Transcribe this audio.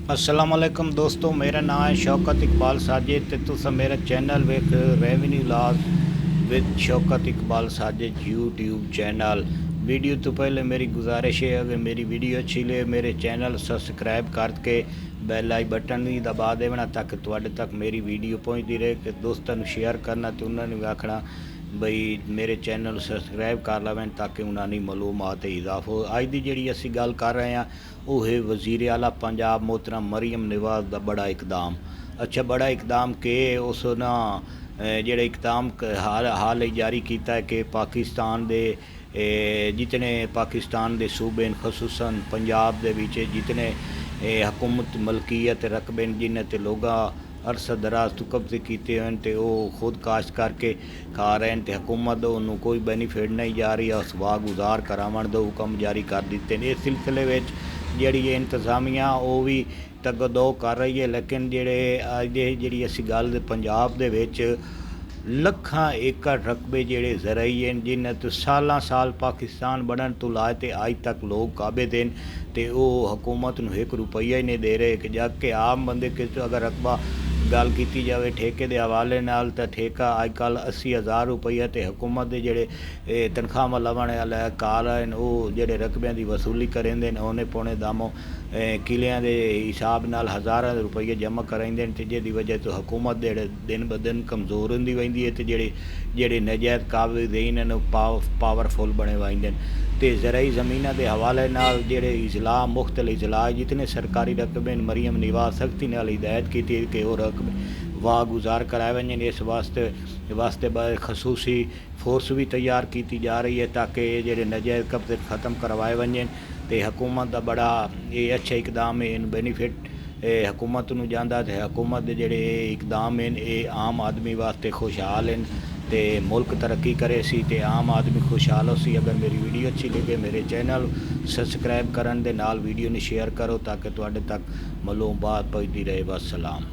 असलामुअलैकुम दोस्तों, मेरा नाम है शौकत इकबाल साजिद ते तुस मेरा चैनल वेख revenue laws with Shaukat Iqbal Sajid YouTube channel. Video तो पहले मेरी गुजारिश है, अगर मेरी वीडियो अच्छी लगे मेरे चैनल सब्सक्राइब करके बैल आई बटन भी दबा देना ताकि तुहाडे तक मेरी वीडियो पहुँचती रहे। कि दोस्तों शेयर करना तो उन्होंने भी आखना बई मेरे चैनल सब्सक्राइब कर लवें ताकि उन्होंने मालूमात इजाफो। अज की जी असी गल कर रहे हैं वो है वज़ीर आला पंजाब मोहतरम मरीम नवाज़ का बड़ा इकदाम। अच्छा, बड़ा इकदाम के उस ना जेड़ा इकदाम हाल जारी किया है कि पाकिस्तान दे जितने पाकिस्तान के सूबे खसूसन पंजाब दे विच जितने हुकूमत मलकीयत रकबे जिन्हें तो लोग अरसा दराज तो कब्जे किए हैं तो वह खुद काश्त करके खा रहे हैं तो हुकूमत उन्होंने कोई बेनीफिट नहीं जा रही। सवा गुजार करावन दो हुक्म जारी कर दिते हैं। इस सिलसिले में जी इंतजामिया वो भी तगदो कर रही है, लेकिन जेड़े अज जी असी गल पंजाब दे विच लखां एकड़ रकबे जेड़े ज़राई हैं जिन्हें तो साल साल पाकिस्तान बनन तो लाए तो अज तक लोग काबे देन तो वह हुकूमत नूं एक रुपया ही नहीं दे रहे। कि जबकि आम बंदे के अगर रकबा गल की जाए ठेके के हवाले नाल तो ठेका अजकल 80,000 रुपया तो हुकूमत के जोड़े तनख्वाह लवन वाले कार हैं वो जोड़े रकबियां की वसूली करेंदे उन्हें पौने दामों किलियां के हिसाब नाल हज़ारां रुपये जमा कराइंदे तो जिहदी वजह तो हुकूमत दिन ब दिन कमज़ोर होंदी वही है तो जेड़े नजायज़ काबज़ीन हैं पावरफुल बने वाइंदे तो ज़राई ज़मीनों के हवाले नाल जेड़े इजला मुख्तल इजला जितने सरकारी रकबे मरीम नवाज़ सख्ती नाल हिदायत की कि वह रकबे वाह गुजार कराए वजन। इस वास्ते खसूसी फोर्स भी तैयार की जा रही है ताकि जेड़े नजायज़ कब्जे ख़त्म करवाए वजन तो हुकूमत का बड़ा ये अच्छा इकदाम है। इन बेनीफिट हुकूमत नूं जांदा ते हुकूमत के जेड़े इकदाम हैं ये आम आदमी वास्ते खुशहाल हैं तो मुल्क तरक्की करे सी ते आम आदमी खुशहाल हो सी। अगर मेरी वीडियो अच्छी लगे मेरे चैनल सब्सक्राइब करन दे नाल वीडियो नूं शेयर करो ताकि तुहाडे तक मालूमात पहुंचती रहे। बस सलाम।